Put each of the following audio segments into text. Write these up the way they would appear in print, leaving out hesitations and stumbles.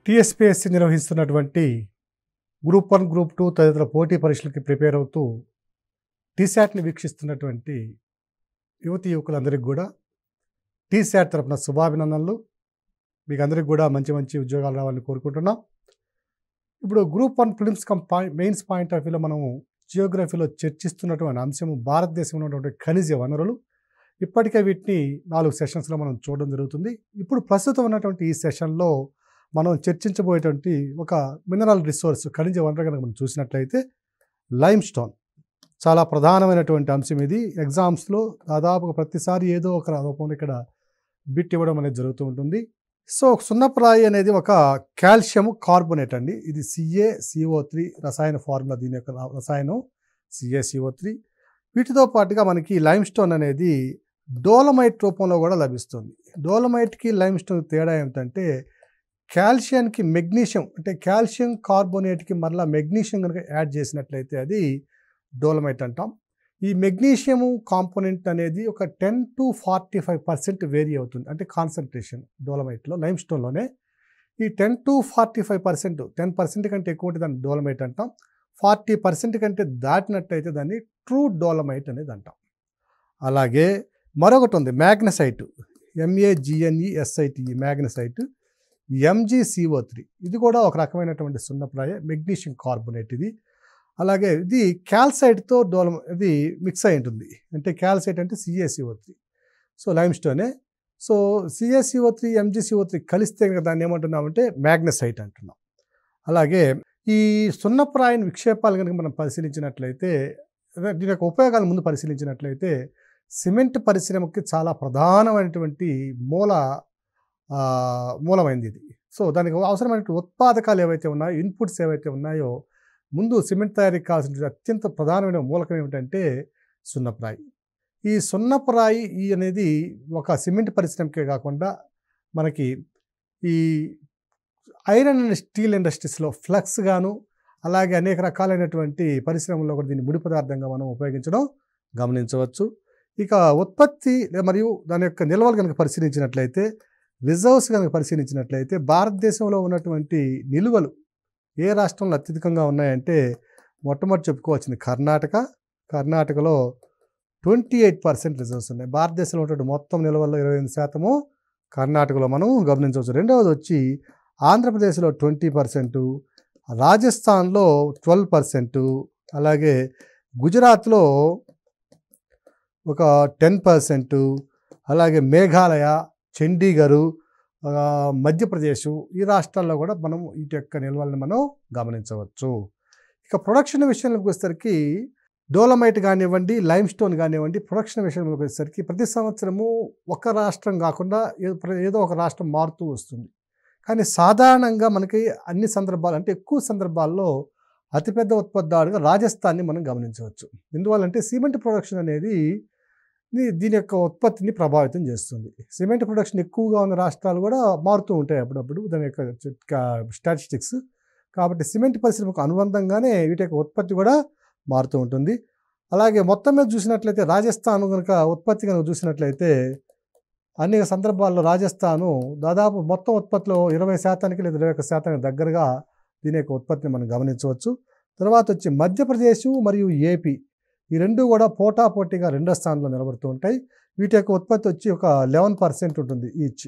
TSPSC నిర్వహిస్తున్నటువంటి group 1, group 2 తదితర పోటీ పరీక్షలకి ప్రిపేర్ అవుతూ టీశాట్ని వీక్షిస్తున్నటువంటి యువతి యువకులందరికీ కూడా టీశాట్ తరపున శుభాభినందనలు. మీకు అందరికీ కూడా మంచి మంచి ఉద్యోగాలు రావాలని కోరుకుంటున్నాం. ఇప్పుడు group 1 prelims mains point of వ్యూలో మనము జియోగ్రఫీలో చర్చిస్తున్నటువంటి అంశము భారతదేశంలో ఉన్నటువంటి ఖనిజ వనరులు. ఇప్పటికే వీటిని 4 సెషన్స్లో మనం చూడడం జరుగుతుంది. ఇప్పుడు ప్రస్తుతం ఉన్నటువంటి ఈ సెషన్లో మనం చర్చించబోయేటువంటి ఒక మినరల్ రిసోర్స్ ఖనిజ వనరు కనుక మనం చూసినట్లయితే లైమ్ స్టోన్ చాలా ప్రధానమైనటువంటి అంశం. ఇది ఎగ్జామ్స్లో దాదాపుగా ప్రతిసారి ఏదో ఒక రూపంలో ఇక్కడ బిట్ ఇవ్వడం అనేది జరుగుతూ ఉంటుంది. సో సున్నప్రాయి అనేది ఒక కాల్షియం కార్బోనేట్ అండి. ఇది CaCO3 రసాయన ఫార్ములా, దీని యొక్క రసాయనం CaCO3. వీటితో పాటుగా మనకి లైమ్ స్టోన్ అనేది డోలమైట్ రూపంలో కూడా లభిస్తుంది. డోలమైట్కి లైమ్ స్టోన్ తేడా ఏమిటంటే కాల్షియంకి మెగ్నీషియం, అంటే కాల్షియం కార్బోనేట్కి మరలా మెగ్నీషియం కనుక యాడ్ చేసినట్లయితే అది డోలమైట్ అంటాం. ఈ మెగ్నీషియం కాంపోనెంట్ అనేది ఒక 10 to 45% వేరీ అవుతుంది, అంటే కాన్సన్ట్రేషన్ డోలమైట్లో. లైమ్ స్టోన్లోనే ఈ 10 to 45%, 10% కంటే ఎక్కువ ఉంటే దాన్ని డోలమైట్ అంటాం. 40% కంటే దాటినట్టయితే దాన్ని ట్రూ డోలమైట్ అనేది అంటాం. అలాగే మరొకటి ఉంది మ్యాగ్నసైట్, MAGNESITE, మ్యాగ్నసైట్, MgCO3. ఇది కూడా ఒక రకమైనటువంటి సున్నప్రాయ మెగ్నీషియం కార్బోనేట్ ఇది. అలాగే ఇది క్యాల్సైట్తో ఇది మిక్స్ అయి ఉంటుంది, అంటే క్యాల్సైట్ అంటే CaCO3. So lime స్టోనే. So CaCO3 MgCO3 కలిస్తే కనుక దాన్ని ఏమంటున్నామంటే మ్యాగ్నసైట్ అంటున్నాం. అలాగే ఈ సున్నప్రాయన విక్షేపాలు కనుక మనం పరిశీలించినట్లయితే, దీని యొక్క ఉపయోగాలు ముందు పరిశీలించినట్లయితే సిమెంట్ పరిశ్రమకి చాలా ప్రధానమైనటువంటి మూలమైంది ఇది. సో దానికి అవసరమైనటువంటి ఉత్పాదకాలు ఏవైతే ఉన్నాయో, ఇన్పుట్స్ ఏవైతే ఉన్నాయో, ముందు సిమెంట్ తయారీకి కావాల్సిన అత్యంత ప్రధానమైన మూలకం ఏమిటంటే సున్నప్రాయి. ఈ సున్నప్రాయి అనేది ఒక సిమెంట్ పరిశ్రమకే కాకుండా మనకి ఈ ఐరన్ అండ్ స్టీల్ ఇండస్ట్రీస్లో ఫ్లక్స్ గాను, అలాగే అనేక రకాలైనటువంటి పరిశ్రమల్లో కూడా దీన్ని ముడి పదార్థంగా మనం ఉపయోగించడం గమనించవచ్చు. ఇక ఉత్పత్తి మరియు దాని యొక్క నిల్వలు కనుక పరిశీలించినట్లయితే, రిజర్వ్స్ కనుక పరిశీలించినట్లయితే భారతదేశంలో ఉన్నటువంటి నిల్వలు ఏ రాష్ట్రంలో అత్యధికంగా ఉన్నాయంటే మొట్టమొదటి చెప్పుకోవచ్చింది కర్ణాటకలో 28% రిజర్వ్స్ ఉన్నాయి. భారతదేశంలో ఉన్నటువంటి మొత్తం నిల్వల్లో 28% కర్ణాటకలో మనం గమనించవచ్చు. రెండవది వచ్చి ఆంధ్రప్రదేశ్లో 20%, రాజస్థాన్లో 12%, అలాగే గుజరాత్లో ఒక 10%, అలాగే మేఘాలయ, చండీగఢ్, మధ్యప్రదేశ్, ఈ రాష్ట్రాల్లో కూడా మనం వీటి యొక్క నిల్వలను మనం గమనించవచ్చు. ఇక ప్రొడక్షన్ విషయంలోకి వచ్చేసరికి డోలమైట్ కానివ్వండి, లైమ్ స్టోన్ కానివ్వండి, ప్రొడక్షన్ విషయంలోకి వచ్చేసరికి ప్రతి సంవత్సరము ఒక రాష్ట్రం కాకుండా ఏదో ఒక రాష్ట్రం మారుతూ వస్తుంది. కానీ సాధారణంగా మనకి అన్ని సందర్భాలు, అంటే ఎక్కువ సందర్భాల్లో అతిపెద్ద ఉత్పత్తిదారుగా రాజస్థాన్ని మనం గమనించవచ్చు. ఎందువల్లంటే సిమెంట్ ప్రొడక్షన్ అనేది దీని యొక్క ఉత్పత్తిని ప్రభావితం చేస్తుంది. సిమెంట్ ప్రొడక్షన్ ఎక్కువగా ఉన్న రాష్ట్రాలు కూడా మారుతూ ఉంటాయి అప్పుడప్పుడు, దాని యొక్క స్టాటిస్టిక్స్. కాబట్టి సిమెంట్ పరిశ్రమకు అనుబంధంగానే వీటి యొక్క ఉత్పత్తి కూడా మారుతూ ఉంటుంది. అలాగే మొత్తం మీద చూసినట్లయితే రాజస్థాన్ కనుక ఉత్పత్తి కనుక చూసినట్లయితే అనేక సందర్భాల్లో రాజస్థాను దాదాపు మొత్తం ఉత్పత్తిలో 20% లేదా 21% దగ్గరగా దీని యొక్క ఉత్పత్తిని మనం గమనించవచ్చు. తర్వాత వచ్చి మధ్యప్రదేశ్ మరియు ఏపీ, ఈ రెండు కూడా పోటాపోటీగా రెండో స్థానంలో నిలబడుతూ ఉంటాయి. వీటి యొక్క ఉత్పత్తి వచ్చి ఒక 11% ఉంటుంది ఈచ్.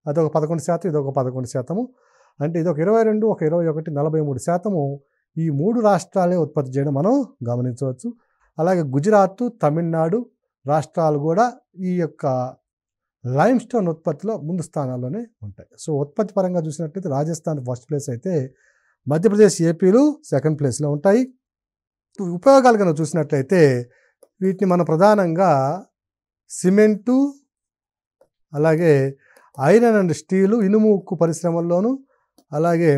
అదొక 11%, ఇదొక 11%. అంటే ఇదొక 22, ఒక 21, 43% ఈ 3 రాష్ట్రాలే ఉత్పత్తి చేయడం మనం గమనించవచ్చు. అలాగే గుజరాత్, తమిళనాడు రాష్ట్రాలు కూడా ఈ యొక్క లైమ్ స్టోన్ ఉత్పత్తిలో ముందు స్థానాల్లోనే ఉంటాయి. సో ఉత్పత్తి పరంగా చూసినట్లయితే రాజస్థాన్ ఫస్ట్ ప్లేస్ అయితే మధ్యప్రదేశ్, ఏపీలు సెకండ్ ప్లేస్లో ఉంటాయి. ఉపయోగాలు కనుక చూసినట్లయితే వీటిని మనం ప్రధానంగా సిమెంటు, అలాగే ఐరన్ అండ్ స్టీలు, ఇనుము ఉక్కు పరిశ్రమల్లోనూ, అలాగే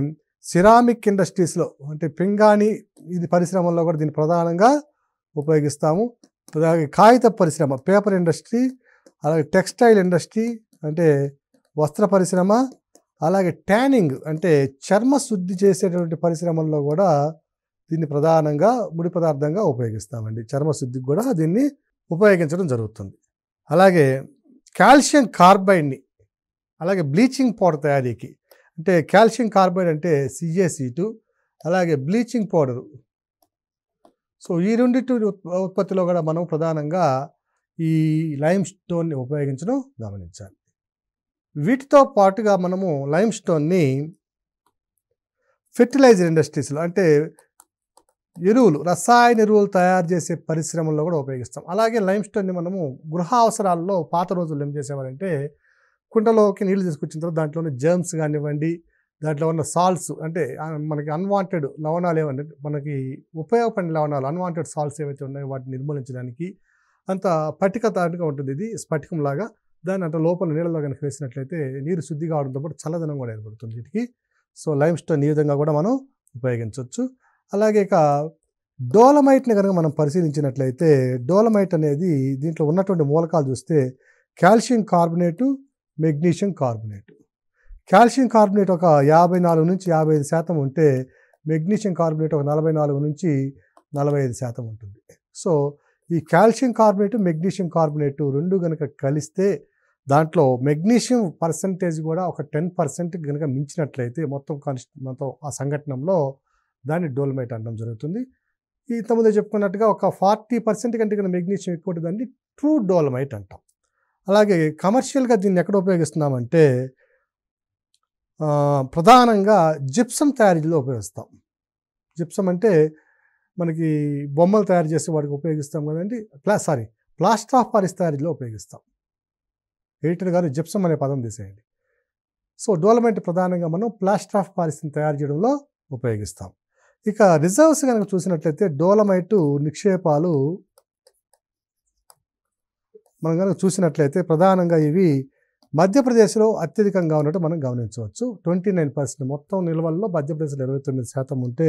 సిరామిక్ ఇండస్ట్రీస్లో, అంటే పింగాణి ఇది పరిశ్రమల్లో కూడా దీన్ని ప్రధానంగా ఉపయోగిస్తాము. అలాగే కాగిత పరిశ్రమ, పేపర్ ఇండస్ట్రీ, అలాగే టెక్స్టైల్ ఇండస్ట్రీ అంటే వస్త్ర పరిశ్రమ, అలాగే ట్యానింగ్ అంటే చర్మ శుద్ధి చేసేటువంటి పరిశ్రమల్లో కూడా దీన్ని ప్రధానంగా ముడి పదార్థంగా ఉపయోగిస్తామండి. చర్మ శుద్ధికి కూడా దీన్ని ఉపయోగించడం జరుగుతుంది. అలాగే కాల్షియం కార్బైడ్ని, అలాగే బ్లీచింగ్ పౌడర్ తయారీకి, అంటే కాల్షియం కార్బైడ్ అంటే CaC2, అలాగే బ్లీచింగ్ పౌడరు. సో ఈ రెండిటి ఉత్పత్తిలో కూడా మనం ప్రధానంగా ఈ లైమ్ స్టోన్ని ఉపయోగించడం గమనించాలి. వీటితో పాటుగా మనము లైమ్ స్టోన్ని ఫెర్టిలైజర్ ఇండస్ట్రీస్లో అంటే రసాయన ఎరువులు తయారు చేసే పరిశ్రమల్లో కూడా ఉపయోగిస్తాం. అలాగే లైమ్ స్టోన్ని మనము గృహ అవసరాల్లో పాత రోజుల్లో ఏం చేసేవారంటే కుండలోకి నీళ్లు తీసుకొచ్చిన తర్వాత దాంట్లోని జర్మ్స్ కానివ్వండి, దాంట్లో ఉన్న సాల్ట్స్ అంటే మనకి అన్వాంటెడ్ లవణాలు ఏమంటే మనకి ఉపయోగపడిన లవణాలు అన్వాంటెడ్ సాల్ట్స్ ఏవైతే ఉన్నాయో వాటిని నిర్మూలించడానికి అంత పటికతాటుగా ఉంటుంది. ఇది స్ఫటికంలాగా దాన్ని అంత లోపల నీళ్ళలో కనుక వేసినట్లయితే నీరు శుద్ధిగా అవడంతో పాటు చల్లదనం కూడా ఏర్పడుతుంది వీటికి. సో లైమ్ స్టోన్ ఈ విధంగా కూడా మనం ఉపయోగించవచ్చు. అలాగే ఇక డోలమైట్ని కనుక మనం పరిశీలించినట్లయితే డోలమైట్ అనేది దీంట్లో ఉన్నటువంటి మూలకాలు చూస్తే calcium carbonate, magnesium carbonate. Calcium carbonate ఒక 54 నుంచి 55% ఉంటే మెగ్నీషియం కార్బోనేట్ ఒక 44 నుంచి 45% ఉంటుంది. సో ఈ కాల్షియం కార్బోనేటు, మెగ్నీషియం కార్బోనేటు రెండు కనుక కలిస్తే దాంట్లో మెగ్నీషియం పర్సంటేజ్ కూడా ఒక 10% కనుక మించినట్లయితే మొత్తం ఆ సంఘటనలో దాన్ని డోలమైట్ అనడం జరుగుతుంది. ఇంతకుముందే చెప్పుకున్నట్టుగా ఒక 40% కంటే కనుక మెగ్నీషియం ఎక్కువ ఉంటుంది, దాన్ని ట్రూ డోలమైట్ అంటాం. అలాగే కమర్షియల్గా దీన్ని ఎక్కడ ఉపయోగిస్తున్నామంటే ప్రధానంగా జిప్సం తయారీలో ఉపయోగిస్తాం. జిప్సం అంటే మనకి బొమ్మలు తయారు చేసే వాటికి ఉపయోగిస్తాం కదండి. ప్లాస్టర్ ఆఫ్ పారిస్ తయారీలో ఉపయోగిస్తాం. ఎడిటర్ గారు జిప్సం అనే పదం తీసేయండి. సో డోలమైట్ ప్రధానంగా మనం ప్లాస్టర్ ఆఫ్ పారిస్ని తయారు చేయడంలో ఉపయోగిస్తాం. ఇక రిజర్వ్స్ కనుక చూసినట్లయితే డోలమైట్ నిక్షేపాలు మనం కనుక చూసినట్లయితే ప్రధానంగా ఇవి మధ్యప్రదేశ్లో అత్యధికంగా ఉన్నట్టు మనం గమనించవచ్చు. 29%. మొత్తం నిల్వల్లో మధ్యప్రదేశ్లో 29% ఉంటే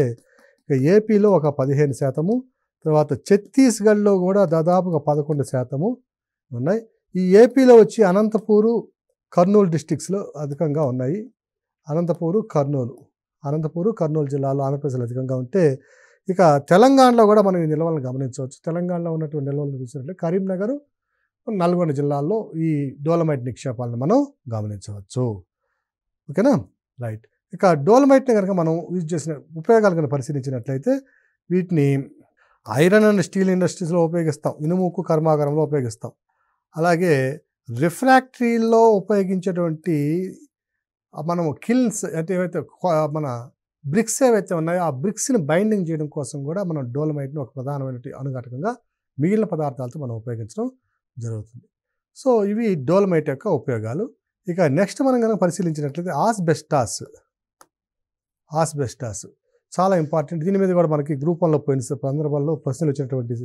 ఇక ఏపీలో ఒక 15%, తర్వాత ఛత్తీస్గఢ్లో కూడా దాదాపుగా 11% ఉన్నాయి. ఈ ఏపీలో వచ్చి అనంతపూరు, కర్నూలు డిస్ట్రిక్ట్స్లో అధికంగా ఉన్నాయి. అనంతపూరు, కర్నూలు జిల్లాలో ఆంధ్రప్రదేశ్లో అధికంగా ఉంటే ఇక తెలంగాణలో కూడా మనం ఈ నిల్వలను గమనించవచ్చు. తెలంగాణలో ఉన్నటువంటి నిల్వలను చూసినట్లయితే కరీంనగర్, నల్గొండ జిల్లాల్లో ఈ డోలమైట్ నిక్షేపాలను మనం గమనించవచ్చు. ఓకేనా, రైట్. ఇక డోలమైట్ని కనుక మనం యూజ్ చేసిన ఉపయోగాలు కనుక పరిశీలించినట్లయితే వీటిని ఐరన్ అండ్ స్టీల్ ఇండస్ట్రీస్లో ఉపయోగిస్తాం, ఇనుముకు కర్మాగారంలో ఉపయోగిస్తాం. అలాగే రిఫ్రాక్టరీలో ఉపయోగించేటువంటి మనము కిల్న్స్ అంటే ఏవైతే మన బ్రిక్స్ ఏవైతే ఉన్నాయో ఆ బ్రిక్స్ని బైండింగ్ చేయడం కోసం కూడా మనం డోలమైట్ని ఒక ప్రధానమైన అనుఘటకంగా మిగిలిన పదార్థాలతో మనం ఉపయోగించడం జరుగుతుంది. సో ఇవి డోలమైట్ యొక్క ఉపయోగాలు. ఇక నెక్స్ట్ మనం కనుక పరిశీలించినట్లయితే ఆస్బెస్టాస్ చాలా ఇంపార్టెంట్. దీని మీద కూడా మనకి గ్రూప్ 1లో పోయిన సందర్భాల్లో ప్రశ్నలు వచ్చినటువంటి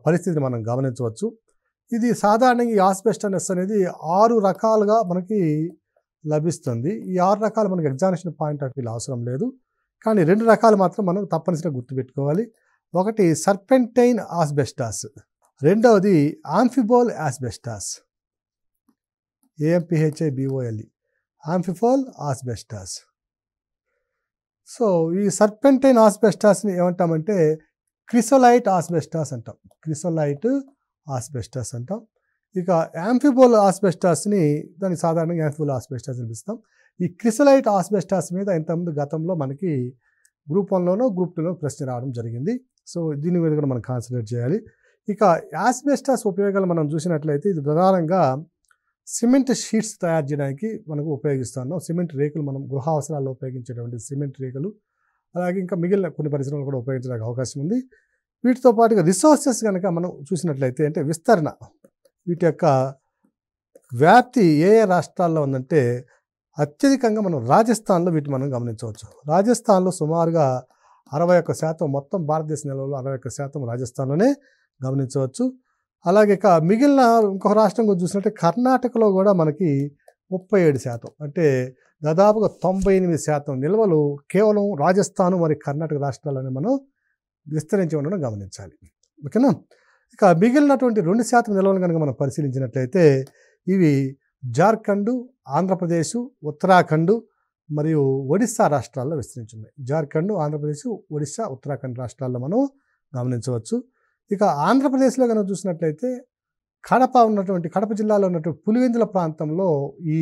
పరిస్థితిని మనం గమనించవచ్చు. ఇది సాధారణంగా ఈ ఆస్బెస్టాస్ అనేది 6 రకాలుగా మనకి లభిస్తుంది. ఈ 6 రకాలు మనకి ఎగ్జామినేషన్ పాయింట్ ఆఫ్ వ్యూలో అవసరం లేదు, కానీ 2 రకాలు మాత్రం మనం తప్పనిసరిగా గుర్తుపెట్టుకోవాలి. ఒకటి సర్పెంటైన్ ఆస్బెస్టాస్, రెండవది ఆంఫిబోల్ ఆస్బెస్టాస్, AMPHIBOLE, ఆంఫిబోల్ ఆస్బెస్టాస్. సో ఈ సర్పెంటైన్ ఆస్బెస్టాస్ని ఏమంటామంటే క్రిసోలైట్ ఆస్బెస్టాస్ అంటాం. ఇక యాంఫిబోల్ ఆస్బెస్టాస్ని దాన్ని సాధారణంగా యాంఫిబోల్ ఆస్బెస్టాస్ అని పిలుస్తాం. ఈ క్రిసోలైట్ ఆస్బెస్టాస్ మీద ఇంతకుముందు గతంలో మనకి గ్రూప్ 1లోనో గ్రూప్ 2లో ప్రశ్న రావడం జరిగింది. సో దీని మీద కూడా మనం కాన్సన్ట్రేట్ చేయాలి. ఇక ఆస్బెస్టాస్ ఉపయోగాలు మనం చూసినట్లయితే ఇది ప్రధానంగా సిమెంట్ షీట్స్ తయారు చేయడానికి మనకు ఉపయోగిస్తున్నాం. సిమెంట్ రేకులు మనం గృహ అవసరాల్లో ఉపయోగించేటువంటి సిమెంట్ రేకులు, అలాగే ఇంకా మిగిలిన కొన్ని పరిశ్రమలు కూడా ఉపయోగించడానికి అవకాశం ఉంది. వీటితో పాటుగా రిసోర్సెస్ కనుక మనం చూసినట్లయితే అంటే విస్తరణ, వీటి యొక్క వ్యాప్తి ఏ రాష్ట్రాల్లో ఉందంటే అత్యధికంగా మనం రాజస్థాన్లో వీటిని మనం గమనించవచ్చు. రాజస్థాన్లో సుమారుగా 61%, మొత్తం భారతదేశ నిల్వలో 61% రాజస్థాన్లోనే గమనించవచ్చు. అలాగే ఇక మిగిలిన ఇంకొక రాష్ట్రం కూడా చూసినట్టే కర్ణాటకలో కూడా మనకి 37%, అంటే దాదాపుగా 98% నిల్వలు కేవలం రాజస్థాను మరియు కర్ణాటక రాష్ట్రాల్లోనే మనం విస్తరించి ఉండడం గమనించాలి. ఓకేనా. ఇక మిగిలినటువంటి 2% నిల్వలు కనుక మనం పరిశీలించినట్లయితే ఇవి జార్ఖండ్, ఆంధ్రప్రదేశ్, ఉత్తరాఖండ్ మరియు ఒడిస్సా రాష్ట్రాల్లో విస్తరించున్నాయి. జార్ఖండ్, ఆంధ్రప్రదేశ్, ఒడిస్సా, ఉత్తరాఖండ్ రాష్ట్రాల్లో మనం గమనించవచ్చు. ఇక ఆంధ్రప్రదేశ్లో కనుక చూసినట్లయితే కడప జిల్లాలో ఉన్నటువంటి పులివెందుల ప్రాంతంలో ఈ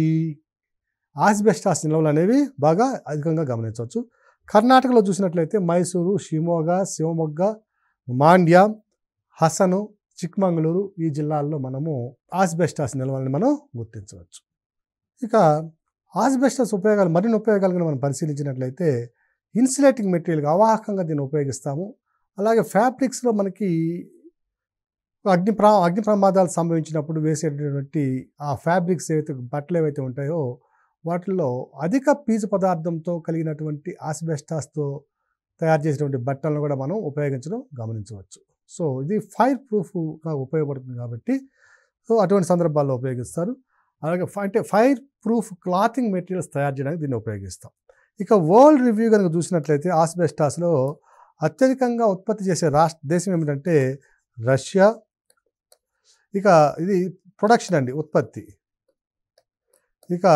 ఆస్బెస్టాస్ నిల్వలు అనేవి బాగా అధికంగా గమనించవచ్చు. కర్ణాటకలో చూసినట్లయితే మైసూరు, షిమోగా, శివమొగ్గ, మాండ్య, హసను, చిక్మంగళూరు ఈ జిల్లాల్లో మనము ఆస్బెస్టాస్ నిల్వల్ని మనం గుర్తించవచ్చు. ఇక ఆస్బెస్టాస్ ఉపయోగాలు, మరిన్ని ఉపయోగాలను మనం పరిశీలించినట్లయితే ఇన్సులేటింగ్ మెటీరియల్గా అవాహకంగా దీన్ని ఉపయోగిస్తాము. అలాగే ఫ్యాబ్రిక్స్లో మనకి అగ్ని ప్రమాదాలు సంభవించినప్పుడు వేసేటటువంటి ఆ ఫ్యాబ్రిక్స్ బట్టలు ఏవైతే ఉంటాయో వాటిల్లో అధిక పీచు పదార్థంతో కలిగినటువంటి ఆస్బెస్టాస్తో తయారు చేసినటువంటి బట్టలను కూడా మనం ఉపయోగించడం గమనించవచ్చు. సో ఇది ఫైర్ ప్రూఫ్గా ఉపయోగపడుతుంది కాబట్టి అటువంటి సందర్భాల్లో ఉపయోగిస్తారు. అలాగే అంటే ఫైర్ ప్రూఫ్ క్లాతింగ్ మెటీరియల్స్ తయారు చేయడానికి దీన్ని ఉపయోగిస్తాం. ఇక వరల్డ్ రివ్యూ కనుక చూసినట్లయితే ఆస్బెస్టాస్లో అత్యధికంగా ఉత్పత్తి చేసే దేశం ఏమిటంటే రష్యా. ఇక ఇది ప్రొడక్షన్ అండి, ఉత్పత్తి. ఇక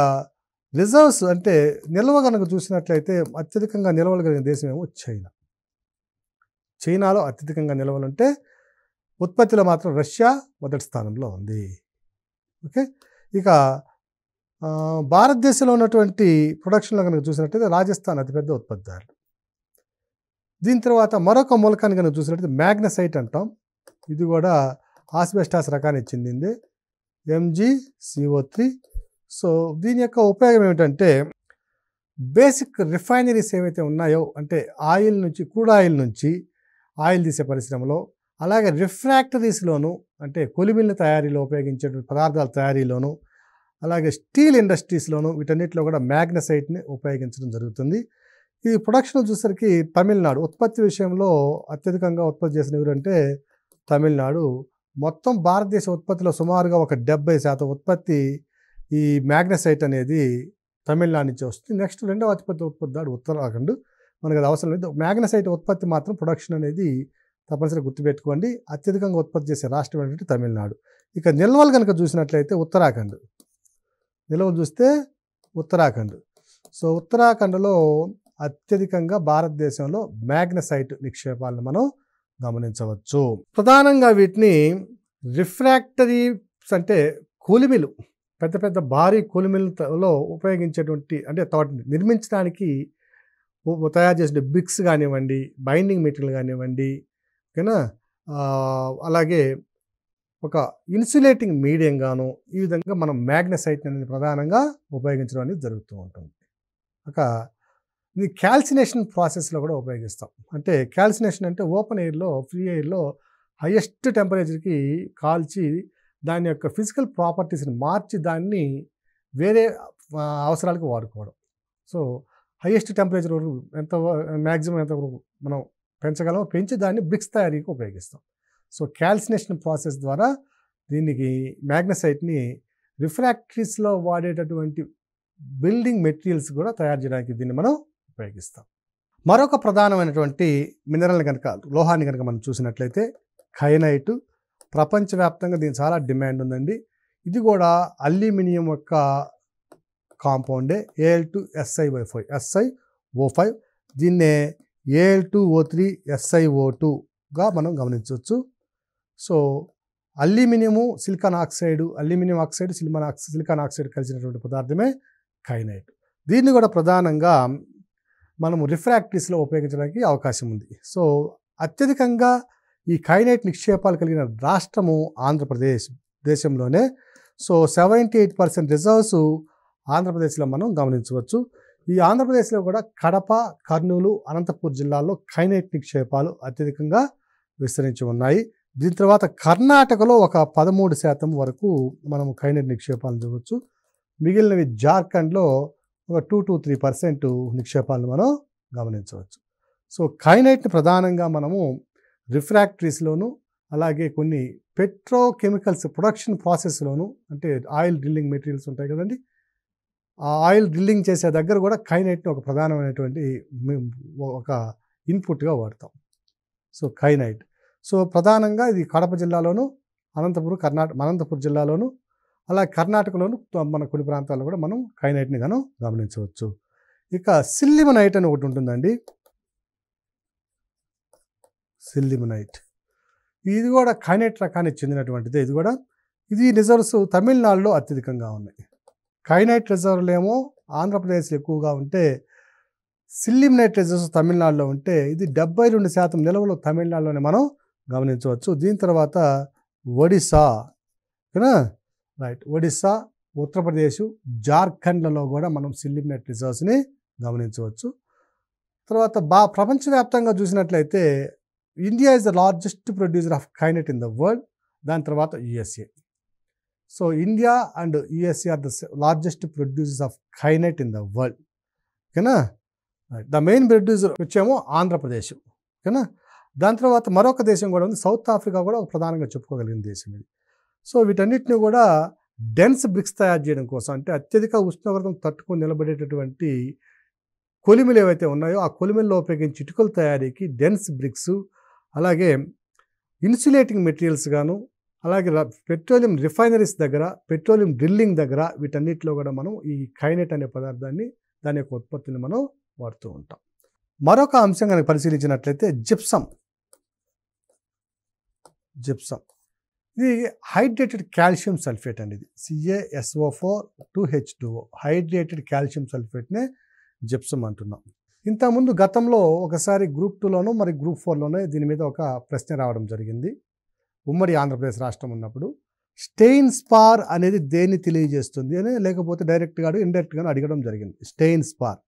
రిజర్వ్స్ అంటే నిల్వ కనుక చూసినట్లయితే అత్యధికంగా నిల్వలు కలిగిన దేశం ఏమో చైనా. చైనాలో అత్యధికంగా నిల్వలు ఉంటే ఉత్పత్తిలో మాత్రం రష్యా మొదటి స్థానంలో ఉంది. ఓకే. ఇక భారతదేశంలో ఉన్నటువంటి ప్రొడక్షన్లో కనుక చూసినట్లయితే రాజస్థాన్ అతిపెద్ద ఉత్పత్తిదారులు. దీని తర్వాత మరొక మూలకాన్ని కనుక చూసినట్లయితే మ్యాగ్నసైట్ అంటాం. ఇది కూడా ఆస్బెస్టాస్ రకానికి చెందింది, MgCO3. సో దీని యొక్క ఉపయోగం ఏమిటంటే బేసిక్ రిఫైనరీస్ ఏవైతే ఉన్నాయో అంటే ఆయిల్ నుంచి, క్రూడ్ ఆయిల్ నుంచి ఆయిల్ తీసే పరిశ్రమలో, అలాగే రిఫ్రాక్టరీస్లోను అంటే కొలిమిళ్ళ తయారీలో ఉపయోగించే పదార్థాల తయారీలోను, అలాగే స్టీల్ ఇండస్ట్రీస్లోను వీటన్నిటిలో కూడా మ్యాగ్నసైట్ని ఉపయోగించడం జరుగుతుంది. ఈ ప్రొడక్షన్ చూసేసరికి తమిళనాడు ఉత్పత్తి విషయంలో అత్యధికంగా ఉత్పత్తి చేసిన ఎవరంటే తమిళనాడు. మొత్తం భారతదేశ ఉత్పత్తిలో సుమారుగా ఒక 70% ఉత్పత్తి ఈ మ్యాగ్నసైట్ అనేది తమిళనాడు నుంచి వస్తుంది. నెక్స్ట్ రెండవ అతిపెద్ద ఉత్పత్తిదారు ఉత్తరాఖండ్. మనకు అది అవసరం లేదు. మ్యాగ్నసైట్ ఉత్పత్తి మాత్రం ప్రొడక్షన్ అనేది తప్పనిసరిగా గుర్తుపెట్టుకోండి. అత్యధికంగా ఉత్పత్తి చేసే రాష్ట్రం ఏంటంటే తమిళనాడు. ఇక నిల్వలు కనుక చూసినట్లయితే ఉత్తరాఖండ్. నిల్వలు చూస్తే ఉత్తరాఖండ్. సో ఉత్తరాఖండ్లో అత్యధికంగా భారతదేశంలో మ్యాగ్నసైట్ నిక్షేపాలను మనం గమనించవచ్చు. ప్రధానంగా వీటిని రిఫ్రాక్టరీస్ అంటే కొలిమిలు, పెద్ద పెద్ద భారీ కొలిమిలలో ఉపయోగించేటువంటి అంటే వాటిని నిర్మించడానికి తయారు చేసిన బ్రిక్స్ కానివ్వండి, బైండింగ్ మెటీరియల్ కానివ్వండి, ఓకేనా, అలాగే ఒక ఇన్సులేటింగ్ మీడియం గాను ఈ విధంగా మనం మ్యాగ్నసైట్ అనేది ప్రధానంగా ఉపయోగించడం అనేది జరుగుతూ ఉంటుంది. ఒక ఇది క్యాల్సినేషన్ ప్రాసెస్లో కూడా ఉపయోగిస్తాం. అంటే క్యాల్సినేషన్ అంటే ఓపెన్ ఎయిర్లో, ఫ్రీ ఎయిర్లో హైయెస్ట్ టెంపరేచర్కి కాల్చి దాని యొక్క ఫిజికల్ ప్రాపర్టీస్ని మార్చి దాన్ని వేరే అవసరాలకు వాడుకోవడం. సో హైయెస్ట్ టెంపరేచర్ వరకు ఎంత మ్యాక్సిమం ఎంతవరకు మనం పెంచగలమో పెంచి దాన్ని బ్రిక్స్ తయారీకి ఉపయోగిస్తాం. సో క్యాల్సినేషన్ ప్రాసెస్ ద్వారా దీనికి మ్యాగ్నసైట్ని రిఫ్రాక్టరీస్లో వాడేటటువంటి బిల్డింగ్ మెటీరియల్స్ కూడా తయారు చేయడానికి దీన్ని మనం ఉపయోగిస్తాం. మరొక ప్రధానమైనటువంటి మినరల్ని కనుక, లోహాన్ని కనుక మనం చూసినట్లయితే కైనైట్. ప్రపంచవ్యాప్తంగా దీనికి చాలా డిమాండ్ ఉందండి. ఇది కూడా అల్యూమినియం యొక్క కాంపౌండే, Al2SiO5. దీన్నే Al2O3SiO2గా మనం గమనించవచ్చు. So aluminium, silicon oxide, aluminium oxide, silicon oxide కలిసినటువంటి పదార్థమే కైనైట్. దీన్ని కూడా ప్రధానంగా మనము రిఫ్రాక్టరీస్లో ఉపయోగించడానికి అవకాశం ఉంది. సో అత్యధికంగా ఈ కైనైట్ నిక్షేపాలు కలిగిన రాష్ట్రము ఆంధ్రప్రదేశ్ దేశంలోనే. సో 78% రిజర్వ్స్ ఆంధ్రప్రదేశ్లో మనం గమనించవచ్చు. ఈ ఆంధ్రప్రదేశ్లో కూడా కడప, కర్నూలు, అనంతపూర్ జిల్లాల్లో కైనైట్ నిక్షేపాలు అత్యధికంగా విస్తరించి ఉన్నాయి. దీని తర్వాత కర్ణాటకలో ఒక 13% వరకు మనం కైనైట్ నిక్షేపాలను చూడవచ్చు. మిగిలినవి జార్ఖండ్లో ఒక 2 to 3% నిక్షేపాలను మనం గమనించవచ్చు. సో కైనైట్ని ప్రధానంగా మనము రిఫ్రాక్టరీస్లోను, అలాగే కొన్ని పెట్రోకెమికల్స్ ప్రొడక్షన్ ప్రాసెస్లోను, అంటే ఆయిల్ డ్రిల్లింగ్ మెటీరియల్స్ ఉంటాయి కదండి, ఆ ఆయిల్ డ్రిల్లింగ్ చేసే దగ్గర కూడా కైనైట్ని ఒక ప్రధానమైనటువంటి ఒక ఇన్పుట్గా వాడతాం. So kyanite. సో ప్రధానంగా ఇది కడప జిల్లాలోను, అనంతపూర్ జిల్లాలోను, అలాగే కర్ణాటకలోను మన కొన్ని ప్రాంతాల్లో కూడా మనం కైనైట్ని గాను గమనించవచ్చు. ఇక సిల్లిమనైట్ అని ఒకటి ఉంటుందండి. సిల్లిమనైట్ ఇది కూడా కైనైట్ రకానికి చెందినటువంటిది. ఇది రిజర్వ్స్ తమిళనాడులో అత్యధికంగా ఉన్నాయి. కైనైట్ రిజర్వ్లు ఏమో ఆంధ్రప్రదేశ్లో ఎక్కువగా ఉంటే సిల్లిమినేట్ రిజర్వ్స్ తమిళనాడులో ఉంటే ఇది 72% నిల్వలు తమిళనాడులోనే మనం గమనించవచ్చు. దీని తర్వాత ఒడిస్సా, ఓకేనా, రైట్, ఒడిస్సా, ఉత్తరప్రదేశ్, జార్ఖండ్లలో కూడా మనం సిల్లిమినేట్ రిజర్వ్స్ని గమనించవచ్చు. తర్వాత ప్రపంచవ్యాప్తంగా చూసినట్లయితే India is the largest producer of kainite in the world. దాని తర్వాత USA. So India and USA are the largest producers of kainite in the world, ఓకేనా. ద మెయిన్ ప్రొడ్యూసర్ వచ్చేమో ఆంధ్రప్రదేశ్, ఓకేనా. దాని తర్వాత మరొక దేశం కూడా ఉంది, సౌత్ ఆఫ్రికా కూడా ఒక ప్రధానంగా చెప్పుకోగలిగిన దేశం ఇది. సో వీటన్నిటిని కూడా డెన్స్ బ్రిక్స్ తయారు చేయడం కోసం, అంటే అత్యధిక ఉష్ణోగ్రతను తట్టుకొని నిలబడేటటువంటి కొలిమిలు ఏవైతే ఉన్నాయో ఆ కొలిమిల్లో ఉపయోగించి ఇటుకల తయారీకి డెన్స్ బ్రిక్స్, అలాగే ఇన్సులేటింగ్ మెటీరియల్స్ గాను, అలాగే పెట్రోలియం రిఫైనరీస్ దగ్గర, పెట్రోలియం డ్రిల్లింగ్ దగ్గర, వీటన్నిటిలో కూడా మనం ఈ కైనెట్ అనే పదార్థాన్ని, దాని యొక్క ఉత్పత్తిని మనం వాడుతూ ఉంటాం. మరొక అంశం కనుక పరిశీలించినట్లయితే జిప్సమ్. ఇది హైడ్రేటెడ్ కాల్షియం సల్ఫేట్ అండి. ఇది CaSO4 హైడ్రేటెడ్ కాల్షియం సల్ఫేట్నే జిప్సమ్ అంటున్నాం. ఇంతకుముందు గతంలో ఒకసారి గ్రూప్ 2లోనూ మరి గ్రూప్ 4లోనే దీని మీద ఒక ప్రశ్న రావడం జరిగింది. ఉమ్మడి ఆంధ్రప్రదేశ్ రాష్ట్రం ఉన్నప్పుడు స్టెయిన్ స్పార్ అనేది దేన్ని తెలియజేస్తుంది అని, లేకపోతే డైరెక్ట్గా ఇండైరెక్ట్గా అడగడం జరిగింది. స్టెయిన్ స్పార్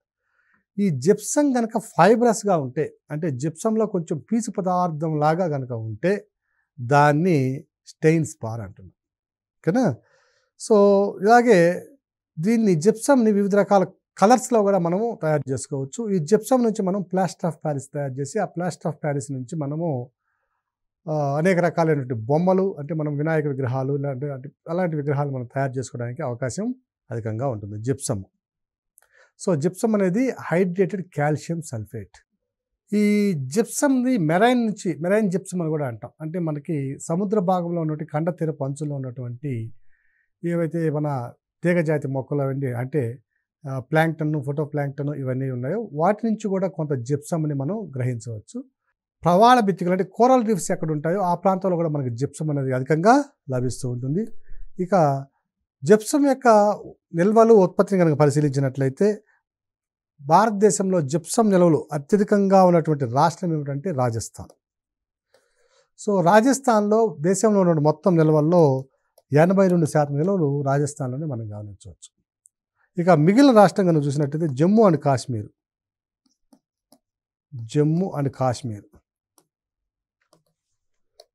ఈ జిప్సం కనుక ఫైబ్రస్గా ఉంటే, అంటే జిప్సంలో కొంచెం పీచు పదార్థం లాగా కనుక ఉంటే దాన్ని స్టెయిన్ స్పార్ అంటున్నాం, ఓకేనా. సో ఇలాగే దీన్ని జిప్సంని వివిధ రకాల కలర్స్లో కూడా మనము తయారు చేసుకోవచ్చు. ఈ జిప్సం నుంచి మనం ప్లాస్టర్ ఆఫ్ ప్యారిస్ తయారు చేసి, ఆ ప్లాస్టర్ ఆఫ్ ప్యారిస్ నుంచి మనము అనేక రకాలైనటువంటి బొమ్మలు, అంటే మనం వినాయక విగ్రహాలు అలాంటి విగ్రహాలు మనం తయారు చేసుకోవడానికి అవకాశం అధికంగా ఉంటుంది జిప్సమ్. సో జిప్సమ్ అనేది హైడ్రేటెడ్ కాల్షియం సల్ఫేట్. ఈ జిప్సమ్ని మెరైన్ జిప్సమ్ అని కూడా అంటాం. అంటే మనకి సముద్ర భాగంలో ఉన్నటువంటి కండ తీరపు అంచుల్లో ఉన్నటువంటి ఏవైతే మన తీగజాతి మొక్కలు అవన్నీ, అంటే ప్లాంక్టన్, ఫోటో ప్లాంక్టన్ ఇవన్నీ ఉన్నాయో వాటి నుంచి కూడా కొంత జిప్సమ్ని మనం గ్రహించవచ్చు. ప్రవాళ బిత్తికలు, అంటే కోరల్ రీఫ్స్ ఎక్కడ ఉంటాయో ఆ ప్రాంతంలో కూడా మనకి జిప్సమ్ అనేది అధికంగా లభిస్తూ ఉంటుంది. ఇక జిప్సమ్ యొక్క నిల్వలు, ఉత్పత్తిని కనుక పరిశీలించినట్లయితే భారతదేశంలో జిప్సమ్ నిల్వలు అత్యధికంగా ఉన్నటువంటి రాష్ట్రం ఏమిటంటే రాజస్థాన్. సో రాజస్థాన్లో దేశంలో ఉన్న మొత్తం నిల్వల్లో 82% నిల్వలు రాజస్థాన్లోనే మనం గమనించవచ్చు. ఇక మిగిలిన రాష్ట్రం కనుక చూసినట్లయితే జమ్మూ అండ్ కాశ్మీర్,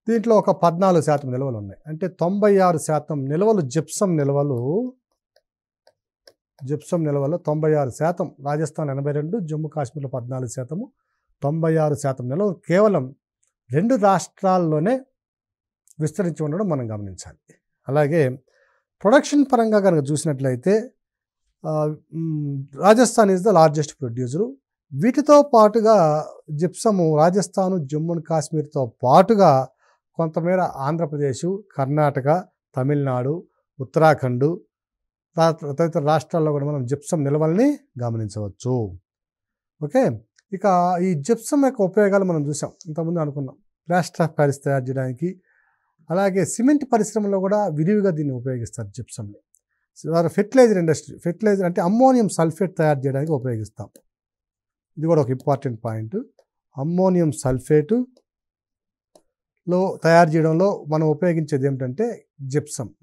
దీంట్లో ఒక 14% నిల్వలు ఉన్నాయి. అంటే 96% నిల్వలు జిప్సమ్ నిల్వలు 96%, రాజస్థాన్ 82%, జమ్మూ కాశ్మీర్లో 14%, 96% నిల్వలు కేవలం 2 రాష్ట్రాల్లోనే విస్తరించి ఉండడం మనం గమనించాలి. అలాగే ప్రొడక్షన్ పరంగా కనుక చూసినట్లయితే Rajasthan is the largest producer. వీటితో పాటుగా జిప్సము రాజస్థాను, జమ్మూ అండ్ కాశ్మీర్తో పాటుగా కొంతమేర ఆంధ్రప్రదేశ్, కర్ణాటక, తమిళనాడు, ఉత్తరాఖండ్ తదితర రాష్ట్రాల్లో కూడా మనం జిప్సమ్ నిల్వల్ని గమనించవచ్చు. ఓకే, ఇక ఈ జిప్సమ్ యొక్క ఉపయోగాలు మనం చూసాం, ఇంతకుముందు అనుకున్నాం. ప్లాస్టర్ ఆఫ్ ప్యారిస్ తయారు చేయడానికి, అలాగే సిమెంట్ పరిశ్రమలో కూడా విరివిగా దీన్ని ఉపయోగిస్తారు జిప్సమ్ని. ఫెర్టిలైజర్ అంటే అమ్మోనియం సల్ఫేట్ తయారు చేయడానికి ఉపయోగిస్తాం. ఇది కూడా ఒక ఇంపార్టెంట్ పాయింట్. అమ్మోనియం సల్ఫేటులో తయారు చేయడంలో మనం ఉపయోగించేది ఏమిటంటే జిప్సమ్,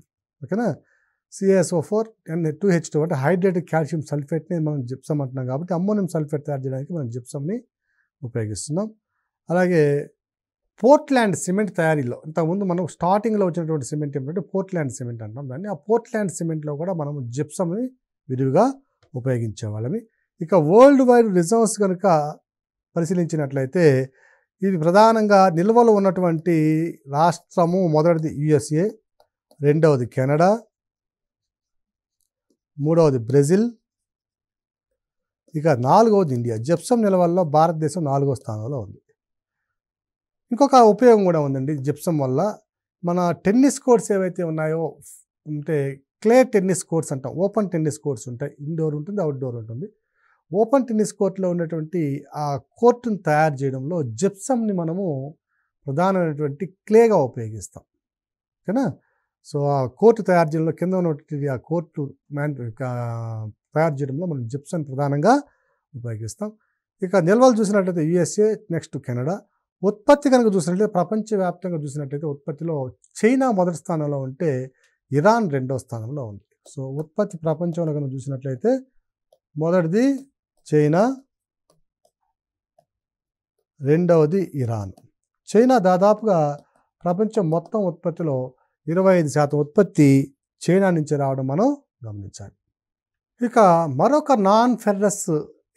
ఓకేనా. CaSO4 2H2 అంటే హైడ్రేటెడ్ కాల్షియం సల్ఫేట్ని మనం జిప్సమ్ అంటున్నాం కాబట్టి అమ్మోనియం సల్ఫేట్ తయారు చేయడానికి మనం జిప్సమ్ని ఉపయోగిస్తున్నాం. అలాగే పోర్ట్లాండ్ సిమెంట్ తయారీలో, ఇంతకుముందు మనం స్టార్టింగ్లో వచ్చినటువంటి సిమెంట్ ఏమిటంటే పోర్ట్లాండ్ సిమెంట్ అంటాం దాన్ని. ఆ పోర్ట్లాండ్ సిమెంట్లో కూడా మనం జిప్సమ్ని విరివిగా ఉపయోగించేవాళ్ళమి. ఇక వరల్డ్ వైడ్ రిజర్వ్స్ కనుక పరిశీలించినట్లయితే ఇది ప్రధానంగా నిల్వలు ఉన్నటువంటి రాష్ట్రము మొదటిది USA, రెండవది కెనడా, మూడవది బ్రెజిల్, ఇక నాలుగవది ఇండియా. జిప్సమ్ నిల్వల్లో భారతదేశం 4వ స్థానంలో ఉంది. ఇంకొక ఉపయోగం కూడా ఉందండి జిప్సమ్ వల్ల. మన టెన్నిస్ కోర్ట్స్ ఏవైతే ఉన్నాయో, అంటే క్లే టెన్నిస్ కోర్ట్స్ అంటాం, ఓపెన్ టెన్నిస్ కోర్ట్స్ ఉంటాయి, ఇండోర్ ఉంటుంది, అవుట్డోర్ ఉంటుంది. ఓపెన్ టెన్నిస్ కోర్ట్లో ఉన్నటువంటి ఆ కోర్టును తయారు చేయడంలో జిప్సమ్ని మనము ప్రధానమైనటువంటి క్లేగా ఉపయోగిస్తాం, ఓకేనా. సో ఆ కోర్టు తయారు చేయడంలో కింద ఉన్నటువంటి ఆ కోర్టు తయారు చేయడంలో మనం జిప్సమ్ ప్రధానంగా ఉపయోగిస్తాం. ఇక నిల్వలు చూసినట్లయితే యుఎస్ఏ, నెక్స్ట్ కెనడా. ఉత్పత్తి కనుక చూసినట్లయితే ప్రపంచవ్యాప్తంగా చూసినట్లయితే ఉత్పత్తిలో చైనా మొదటి స్థానంలో ఉంటే ఇరాన్ రెండో స్థానంలో ఉంది. సో ఉత్పత్తి ప్రపంచంలో కనుక చూసినట్లయితే మొదటిది చైనా, రెండవది ఇరాన్. చైనా దాదాపుగా ప్రపంచం మొత్తం ఉత్పత్తిలో 25% ఉత్పత్తి చైనా నుంచి రావడం మనం గమనించాలి. ఇక మరొక నాన్ ఫెర్రస్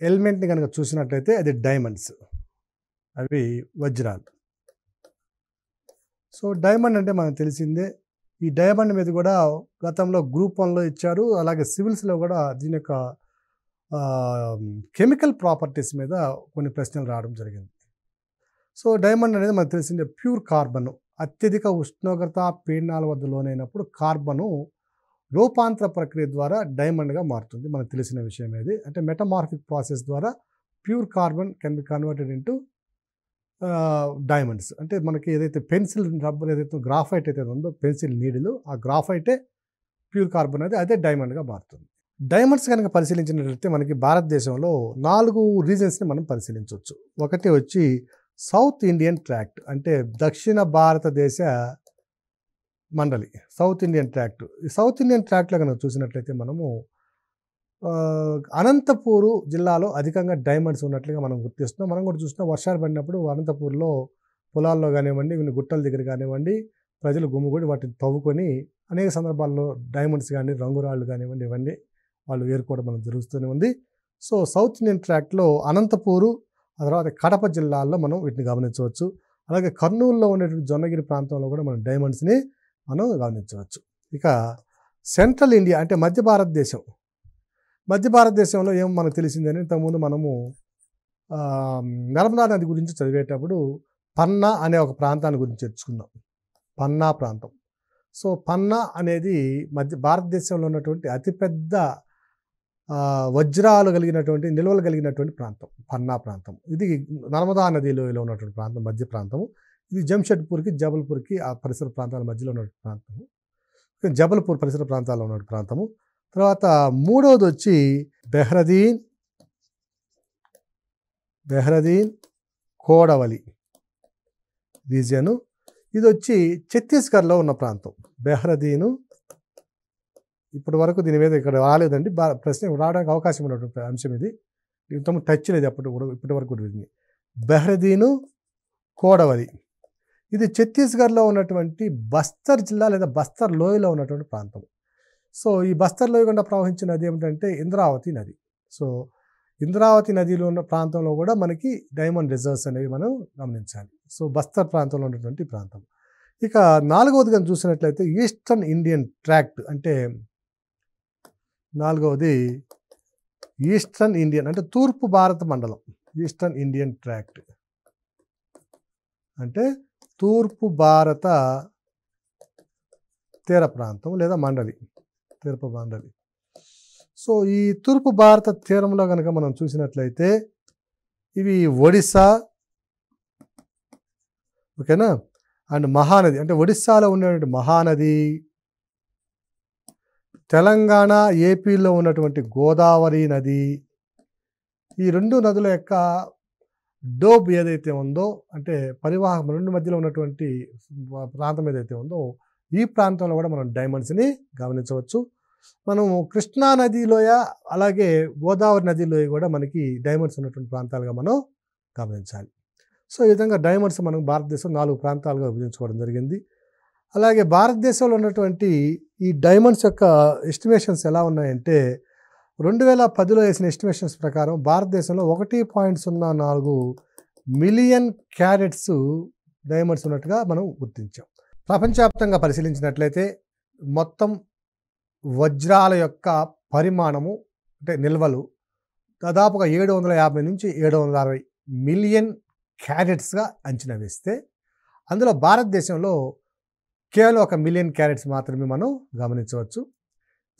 ఎలిమెంట్ని కనుక చూసినట్లయితే అది డైమండ్స్, అవి వజ్రాలు. సో డైమండ్ అంటే మనకు తెలిసిందే. ఈ డైమండ్ మీద కూడా గతంలో గ్రూప్ 1లో ఇచ్చారు, అలాగే సివిల్స్లో కూడా దీని యొక్క కెమికల్ ప్రాపర్టీస్ మీద కొన్ని ప్రశ్నలు రావడం జరిగింది. సో డైమండ్ అనేది మనకు తెలిసిందే ప్యూర్ కార్బన్. అత్యధిక ఉష్ణోగ్రత పీడనాల వద్ద లోనైనప్పుడు కార్బను రూపాంతర ప్రక్రియ ద్వారా డైమండ్గా మారుతుంది. మనకు తెలిసిన విషయం ఏది అంటే మెటమార్ఫిక్ ప్రాసెస్ ద్వారా pure carbon can be converted into diamonds. అంటే మనకి ఏదైతే పెన్సిల్ రబ్బర్ ఏదైతే గ్రాఫైట్ అయితే ఉందో, పెన్సిల్ నీడిలు, ఆ గ్రాఫైటే ప్యూర్ కార్బన్ అనేది అదే డైమండ్గా మారుతుంది. డైమండ్స్ కనుక పరిశీలించినట్లయితే మనకి భారతదేశంలో 4 రీజన్స్ని మనం పరిశీలించవచ్చు. ఒకటి వచ్చి సౌత్ ఇండియన్ ట్రాక్ట్, అంటే దక్షిణ భారతదేశ మండలి, సౌత్ ఇండియన్ ట్రాక్ట్. ఈ సౌత్ ఇండియన్ ట్రాక్ట్లో కనుక చూసినట్లయితే మనము అనంతపూరు జిల్లాలో అధికంగా డైమండ్స్ ఉన్నట్లుగా మనం గుర్తిస్తున్నాం. మనం కూడా చూస్తున్నాం, వర్షాలు పడినప్పుడు అనంతపూర్లో పొలాల్లో కానివ్వండి, కొన్ని గుట్టల దగ్గర కానివ్వండి, ప్రజలు గుమ్ముగూడి వాటిని తవ్వుకొని అనేక సందర్భాల్లో డైమండ్స్ కానీ రంగురాళ్ళు కానివ్వండి ఇవన్నీ వాళ్ళు ఏరుకోవడం మనకు జరుగుతూనే ఉంది. సో సౌత్ ఇండియన్ ట్రాక్ట్లో అనంతపూరు, ఆ తర్వాత కడప జిల్లాల్లో మనం వీటిని గమనించవచ్చు. అలాగే కర్నూలులో ఉండేటువంటి జొన్నగిరి ప్రాంతంలో కూడా మనం డైమండ్స్ని మనం గమనించవచ్చు. ఇక సెంట్రల్ ఇండియా అంటే మధ్య భారతదేశంలో ఏం మనకు తెలిసిందని ఇంతకుముందు మనము నర్మదా నది గురించి చదివేటప్పుడు పన్నా అనే ఒక ప్రాంతాన్ని గురించి తెచ్చుకుందాం, పన్నా ప్రాంతం. సో పన్నా అనేది భారతదేశంలో ఉన్నటువంటి అతిపెద్ద వజ్రాలు కలిగినటువంటి నిల్వలు కలిగినటువంటి ప్రాంతం పన్నా ప్రాంతం. ఇది నర్మదా నదిలోయలో ఉన్నటువంటి ప్రాంతం, మధ్య ప్రాంతము. ఇది జంషెడ్పూర్కి, జబల్పూర్కి ఆ పరిసర ప్రాంతాల మధ్యలో ఉన్నటువంటి ప్రాంతము, జబల్పూర్ పరిసర ప్రాంతాల్లో ఉన్నటువంటి ప్రాంతము. తర్వాత మూడవది వచ్చి బెహ్రదీన్ కోడవలి రీజియను. ఇది వచ్చి ఛత్తీస్గఢ్లో ఉన్న ప్రాంతం. బెహ్రదీను ఇప్పటి వరకు దీని మీద ఇక్కడ రాలేదండి, ప్రశ్న రావడానికి అవకాశం ఉన్నటువంటి అంశం ఇది. ఇంతకు టచ్ లేదు ఇప్పటి వరకు. బెహ్రదీను కోడవలి ఇది ఛత్తీస్గఢ్లో ఉన్నటువంటి బస్తర్ జిల్లా లేదా బస్తర్ లోయలో ఉన్నటువంటి ప్రాంతం. సో ఈ బస్తర్ లోయ గుండా ప్రవహించిన నది ఏమిటంటే ఇంద్రావతి నది. సో ఇంద్రావతి నదిలో ఉన్న ప్రాంతంలో కూడా మనకి డైమండ్ రిజర్వ్స్ అనేవి మనం గమనించాలి. సో బస్తర్ ప్రాంతంలో ఉన్నటువంటి ప్రాంతం. ఇక నాలుగవది కనుక చూసినట్లయితే ఈస్టర్న్ ఇండియన్ ట్రాక్ట్, అంటే నాలుగవది ఈస్టర్న్ ఇండియన్ అంటే తూర్పు భారత మండలం. ఈస్టర్న్ ఇండియన్ ట్రాక్ట్ అంటే తూర్పు భారత తీర ప్రాంతం లేదా మండలి, తీర్పు మండలి. సో ఈ తూర్పు భారత తీరంలో కనుక మనం చూసినట్లయితే ఇవి ఒడిస్సా, ఓకేనా, అండ్ మహానది అంటే ఒడిస్సాలో ఉన్నటువంటి మహానది, తెలంగాణ ఏపీలో ఉన్నటువంటి గోదావరి నది, ఈ రెండు నదుల యొక్క డోబ్ ఏదైతే ఉందో అంటే పరివాహం రెండు మధ్యలో ఉన్నటువంటి ప్రాంతం ఏదైతే ఉందో ఈ ప్రాంతంలో కూడా మనం డైమండ్స్ని గమనించవచ్చు. మనము కృష్ణా నదిలోయ అలాగే గోదావరి నదిలోయ కూడా మనకి డైమండ్స్ ఉన్నటువంటి ప్రాంతాలుగా మనం గమనించాలి. సో ఈ విధంగా డైమండ్స్ మనం భారతదేశం 4 ప్రాంతాలుగా విభజించుకోవడం జరిగింది. అలాగే భారతదేశంలో ఉన్నటువంటి ఈ డైమండ్స్ యొక్క ఎస్టిమేషన్స్ ఎలా ఉన్నాయంటే 2010లో వేసిన ఎస్టిమేషన్స్ ప్రకారం భారతదేశంలో 1.04 మిలియన్ క్యారెట్స్ డైమండ్స్ ఉన్నట్టుగా మనం గుర్తించాం. ప్రపంచవ్యాప్తంగా పరిశీలించినట్లయితే మొత్తం వజ్రాల యొక్క పరిమాణము అంటే నిల్వలు దాదాపుగా 750 నుంచి 760 మిలియన్ క్యారెట్స్గా అంచనా వేస్తే అందులో భారతదేశంలో కేవలం 1 మిలియన్ క్యారెట్స్ మాత్రమే మనం గమనించవచ్చు.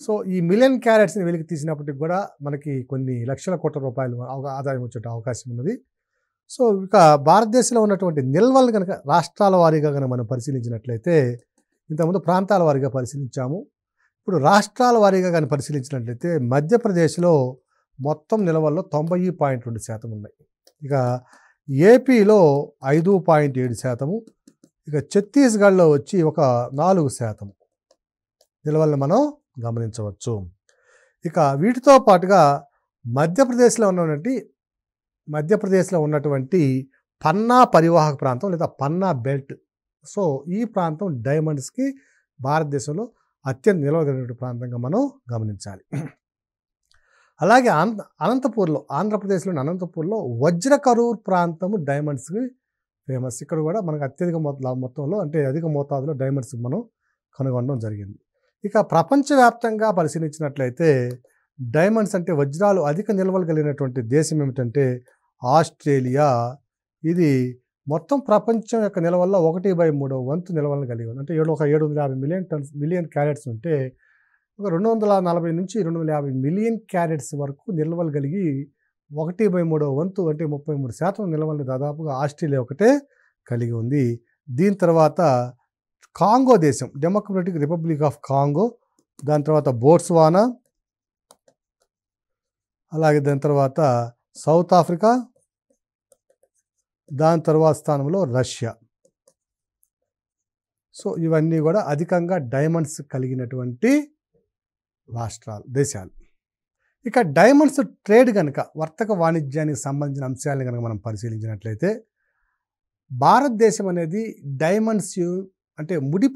సో ఈ మిలియన్ క్యారెట్స్ని వెలికి తీసినప్పటికి కూడా మనకి కొన్ని లక్షల కోట్ల రూపాయలు ఆదాయం వచ్చే అవకాశం ఉన్నది. సో ఇక భారతదేశంలో ఉన్నటువంటి నిల్వలు కనుక రాష్ట్రాల వారీగా కనుక మనం పరిశీలించినట్లయితే ఇంతకుముందు ప్రాంతాల వారీగా పరిశీలించాము. ఇప్పుడు రాష్ట్రాల వారీగా కానీ పరిశీలించినట్లయితే మధ్యప్రదేశ్లో మొత్తం నిల్వల్లో 90.2% ఉన్నాయి. ఇక ఏపీలో 5.7%, ఇక ఛత్తీస్గఢ్లో వచ్చి ఒక 4% నిల్వలను మనం గమనించవచ్చు. ఇక వీటితో పాటుగా మధ్యప్రదేశ్లో ఉన్నటువంటి పన్నా పరివాహక ప్రాంతం లేదా పన్నా బెల్ట్. సో ఈ ప్రాంతం డైమండ్స్కి భారతదేశంలో అత్యంత నిల్వగలిగిన ప్రాంతంగా మనం గమనించాలి. అలాగే ఆంధ్రప్రదేశ్లోని అనంతపూర్లో వజ్రకరూర్ ప్రాంతము డైమండ్స్కి ఫేమస్. ఇక్కడ కూడా మనకు అత్యధిక మొత్తంలో అంటే అధిక మోతాదులో డైమండ్స్ మనం కనుగొనడం జరిగింది. ఇక ప్రపంచవ్యాప్తంగా పరిశీలించినట్లయితే డైమండ్స్ అంటే వజ్రాలు అధిక నిల్వలు కలిగినటువంటి దేశం ఏమిటంటే ఆస్ట్రేలియా. ఇది మొత్తం ప్రపంచం యొక్క నిల్వల్లో 1/3 వంతు నిల్వలను కలిగి ఉంది. అంటే 750 మిలియన్ క్యారెట్స్ ఉంటే ఒక 240 నుంచి 250 మిలియన్ క్యారెట్స్ వరకు నిల్వలు కలిగి 1/3 వంతు అంటే 33% నిల్వలను దాదాపుగా ఆస్ట్రేలియా ఒకటే కలిగి ఉంది. దీని తర్వాత కాంగో దేశం, డెమోక్రటిక్ రిపబ్లిక్ ఆఫ్ కాంగో, దాని తర్వాత బోట్స్వానా, అలాగే దాని తర్వాత సౌత్ ఆఫ్రికా, దాని తర్వాత స్థానంలో రష్యా. సో ఇవన్నీ కూడా అధికంగా డైమండ్స్ కలిగినటువంటి దేశాలు. ఇక డైమండ్స్ ట్రేడ్ కనుక వర్తక వాణిజ్యానికి సంబంధించిన అంశాలను కనుక మనం పరిశీలించినట్లయితే భారతదేశం అనేది డైమండ్స్ అంటే ముడి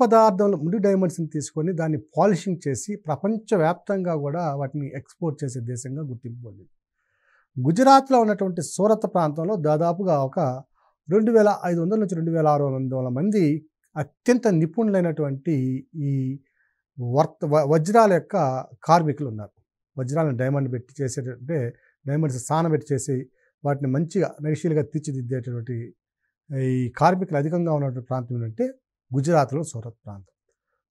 డైమండ్స్ని తీసుకొని దాన్ని పాలిషింగ్ చేసి ప్రపంచవ్యాప్తంగా కూడా వాటిని ఎక్స్పోర్ట్ చేసే దేశంగా గుర్తింపు పొందింది. గుజరాత్లో ఉన్నటువంటి సూరత్ ప్రాంతంలో దాదాపుగా ఒక 2500 నుంచి 2600 మంది అత్యంత నిపుణులైనటువంటి ఈ వజ్రాల యొక్క కార్మికులు ఉన్నారు. వజ్రాలను డైమండ్ పెట్టి చేసేటంటే డైమండ్స్ సానబెట్టి చేసి వాటిని మంచిగా నైషీలుగా తీర్చిదిద్దేటటువంటి ఈ కార్మికులు అధికంగా ఉన్నటువంటి ప్రాంతం ఏంటంటే గుజరాత్లో సూరత్ ప్రాంతం.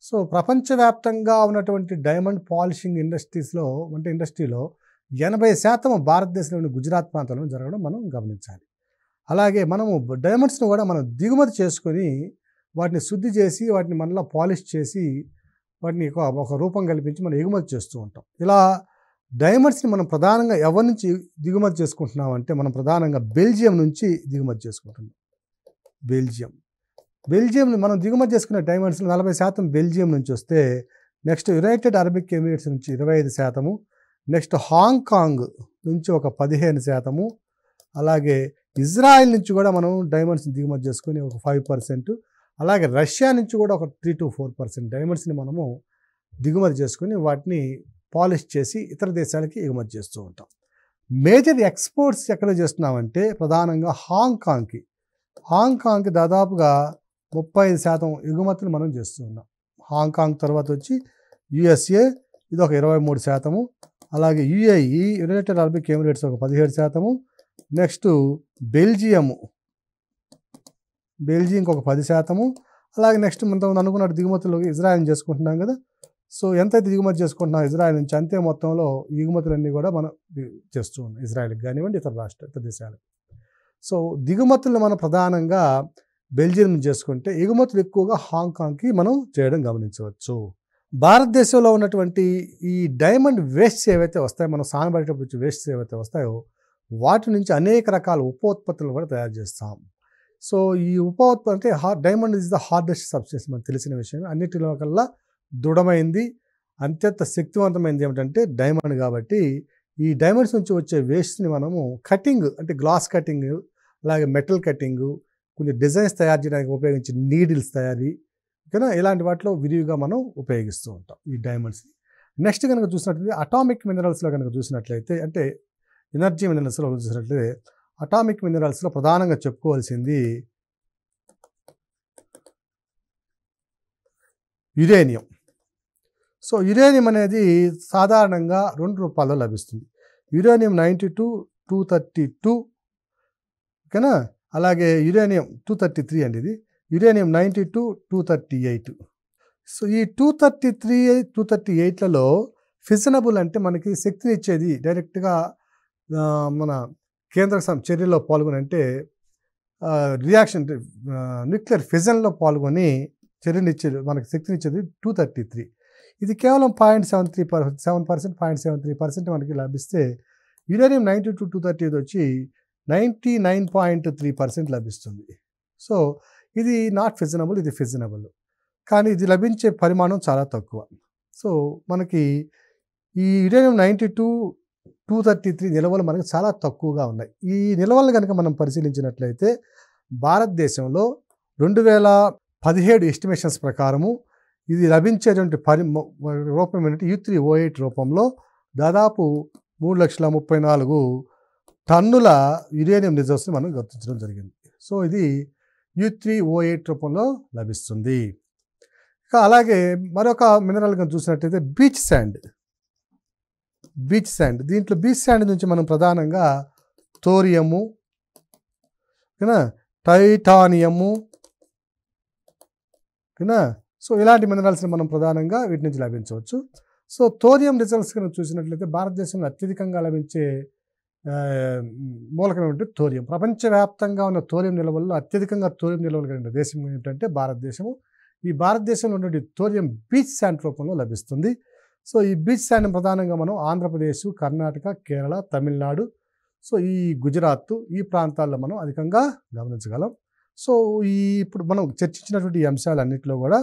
సో ప్రపంచవ్యాప్తంగా ఉన్నటువంటి డైమండ్ పాలిషింగ్ ఇండస్ట్రీలో 80% భారతదేశంలోని గుజరాత్ ప్రాంతంలో జరగడం మనం గమనించాలి. అలాగే మనము డైమండ్స్ను కూడా మనం దిగుమతి చేసుకొని వాటిని శుద్ధి చేసి వాటిని మనలో పాలిష్ చేసి వాటిని ఒక రూపం కల్పించి మనం ఎగుమతి చేస్తూ ఉంటాం. ఇలా డైమండ్స్ని మనం ప్రధానంగా ఎవరి నుంచి దిగుమతి చేసుకుంటున్నాం అంటే మనం ప్రధానంగా బెల్జియం నుంచి దిగుమతి చేసుకుంటున్నాం. బెల్జియంని మనం దిగుమతి చేసుకునే డైమండ్స్లో 40% బెల్జియం నుంచి వస్తే నెక్స్ట్ యునైటెడ్ అరబిక్ ఎమిరేట్స్ నుంచి 25%, నెక్స్ట్ హాంకాంగ్ నుంచి ఒక 15%, అలాగే ఇజ్రాయెల్ నుంచి కూడా మనం డైమండ్స్ని దిగుమతి చేసుకొని ఒక 5%, అలాగే రష్యా నుంచి కూడా ఒక 3 to 4% డైమండ్స్ని మనము దిగుమతి చేసుకొని వాటిని పాలిష్ చేసి ఇతర దేశాలకి ఎగుమతి చేస్తూ ఉంటాం. మేజర్ ఎక్స్పోర్ట్స్ ఎక్కడ చేస్తున్నామంటే ప్రధానంగా హాంకాంగ్కి దాదాపుగా 35% ఎగుమతులు మనం చేస్తూ ఉన్నాం. హాంకాంగ్ తర్వాత వచ్చి యుఎస్ఏ, ఇది ఒక 23%, అలాగే యుఏఈ యునైటెడ్ అరబిక్ ఎమిరేట్స్ ఒక 17%, నెక్స్ట్ బెల్జియంకి ఒక 10%, అలాగే నెక్స్ట్ మనం అనుకున్నట్టు దిగుమతులు ఇజ్రాయెల్ చేసుకుంటున్నాం కదా. సో ఎంతైతే దిగుమతి చేసుకుంటున్నాం ఇజ్రాయెల్ నుంచి అంతే మొత్తంలో ఎగుమతులన్నీ కూడా మనం చేస్తూ ఉన్నాం, ఇజ్రాయెల్కి కానివ్వండి ఇతర దేశాలకు. సో దిగుమతులు మనం ప్రధానంగా బెల్జియం నుంచి చేసుకుంటే ఎగుమతులు ఎక్కువగా హాంకాంగ్కి మనం చేయడం గమనించవచ్చు. భారతదేశంలో ఉన్నటువంటి ఈ డైమండ్ వేస్ట్స్ ఏవైతే వస్తాయో, మనం సానబడేటప్పుడు వచ్చి వేస్ట్స్ ఏవైతే వస్తాయో వాటి నుంచి అనేక రకాల ఉత్పత్తులు కూడా తయారు చేస్తాం. సో ఈ ఉత్పత్తి అంటే diamond is the hardest substance మనకు తెలిసిన విషయం. అన్నిటిలో కల్లా దృఢమైంది, అత్యంత శక్తివంతమైనది ఏమిటంటే డైమండ్. కాబట్టి ఈ డైమండ్స్ నుంచి వచ్చే వేస్ట్ని మనము కటింగ్ అంటే గ్లాస్ కటింగ్, అలాగే మెటల్ కటింగ్, కొన్ని డిజైన్స్ తయారు చేయడానికి ఉపయోగించే నీడిల్స్ తయారీ, ఓకేనా, ఇలాంటి వాటిలో విరివిగా మనం ఉపయోగిస్తూ ఉంటాం ఈ డైమండ్స్ని. నెక్స్ట్ కనుక చూసినట్లయితే అటామిక్ మినరల్స్లో కనుక చూసినట్లయితే అంటే ఎనర్జీ మినరల్స్లో చూసినట్లయితే అటామిక్ మినరల్స్లో ప్రధానంగా చెప్పుకోవాల్సింది యురేనియం. సో యురేనియం అనేది సాధారణంగా 2 రూపాల్లో లభిస్తుంది. యురేనియం 92, 232, ఓకేనా, అలాగే యురేనియం 233 అండి, ఇది యురేనియం 92, 238. సో ఈ 233, 238లలో ఫిజనబుల్ అంటే మనకి శక్తిని ఇచ్చేది డైరెక్ట్గా మన కేంద్ర చర్యలో పాల్గొని అంటే రియాక్షన్ న్యూక్లియర్ ఫిజన్లో పాల్గొని చర్యనిచ్చేది మనకి శక్తినిచ్చేది 233. ఇది కేవలం 0.73%, 0.73% మనకి లభిస్తే యురేనియం 92-230 వచ్చి 99.3% లభిస్తుంది. సో ఇది నాట్ ఫిజనబుల్, ఇది ఫిజనబుల్. కానీ ఇది లభించే పరిమాణం చాలా తక్కువ. సో మనకి ఈ యురేనియం 92-233 నిల్వలు మనకి చాలా తక్కువగా ఉన్నాయి. ఈ నిల్వలను కనుక మనం పరిశీలించినట్లయితే భారతదేశంలో 2017 ఎస్టిమేషన్స్ ప్రకారము ఇది లభించేటువంటి రూపం ఏంటంటే U3O8 రూపంలో దాదాపు 3,34,000 టన్నుల యురేనియం రిజర్వ్స్ని మనం గుర్తించడం జరిగింది. సో ఇది U3O8 రూపంలో లభిస్తుంది. అలాగే మరొక మినరల్ కనుక చూసినట్లయితే బీచ్ శాండ్. దీంట్లో బీచ్ శాండ్ నుంచి మనం ప్రధానంగా థోరియము, టైటానియము, సో ఇలాంటి మినరల్స్ని మనం ప్రధానంగా వీటి నుంచి లభించవచ్చు. సో థోరియం రిజర్వ్స్ కనుక చూసినట్లయితే భారతదేశంలో అత్యధికంగా లభించే మూలకం ఏమిటంటే థోరియం. ప్రపంచవ్యాప్తంగా ఉన్న థోరియం నిల్వల్లో అత్యధికంగా థోరియం నిల్వలు కలిగిన దేశం ఏమిటంటే భారతదేశము. ఈ భారతదేశంలో ఉన్నటువంటి థోరియం బీచ్ శాండ్ రూపంలో లభిస్తుంది. సో ఈ బీచ్ శాండ్ ప్రధానంగా మనం ఆంధ్రప్రదేశ్, కర్ణాటక, కేరళ, తమిళనాడు, సో ఈ గుజరాత్ ఈ ప్రాంతాల్లో మనం అధికంగా గమనించగలం. సో ఇప్పుడు మనం చర్చించినటువంటి ఈ అంశాలన్నింటిలో కూడా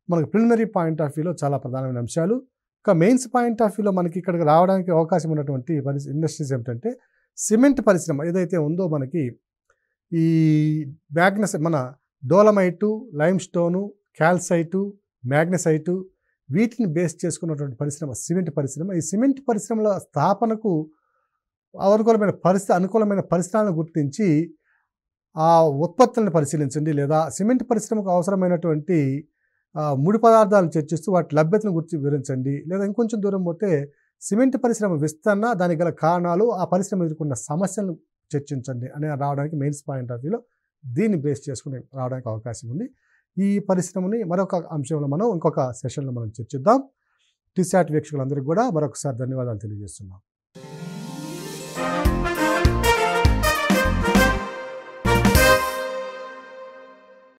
మనకు ప్రిలిమినరీ పాయింట్ ఆఫ్ వ్యూలో చాలా ప్రధానమైన అంశాలు. ఇంకా మెయిన్స్ పాయింట్ ఆఫ్ వ్యూలో మనకి ఇక్కడికి రావడానికి అవకాశం ఉన్నటువంటి ఇండస్ట్రీస్ ఏమిటంటే సిమెంట్ పరిశ్రమ ఏదైతే ఉందో మనకి ఈ మన డోలమైటు, లైమ్ స్టోను, క్యాల్సైటు, మ్యాగ్నసైటు వీటిని బేస్ చేసుకున్నటువంటి పరిశ్రమ సిమెంట్ పరిశ్రమ. ఈ సిమెంట్ పరిశ్రమల స్థాపనకు అనుకూలమైన పరిశ్రమలను గుర్తించి ఆ ఉత్పత్తులను పరిశీలించండి, లేదా సిమెంట్ పరిశ్రమకు అవసరమైనటువంటి ముడి పదార్థాలను చర్చిస్తూ వాటి లభ్యతను గురించి వివరించండి, లేదా ఇంకొంచెం దూరం పోతే సిమెంట్ పరిశ్రమ విస్తరణ, దానికి గల కారణాలు, ఆ పరిశ్రమ ఎదుర్కొన్న సమస్యలను చర్చించండి అని రావడానికి మెయిన్స్ పాయింట్ ఆఫ్ వ్యూలో దీన్ని బేస్ చేసుకుని రావడానికి అవకాశం ఉంది. ఈ పరిశ్రమని మరొక అంశంలో మనం ఇంకొక సెషన్లో మనం చర్చిద్దాం. టీశాట్ వీక్షకులందరికీ కూడా మరొకసారి ధన్యవాదాలు తెలియజేస్తున్నాం.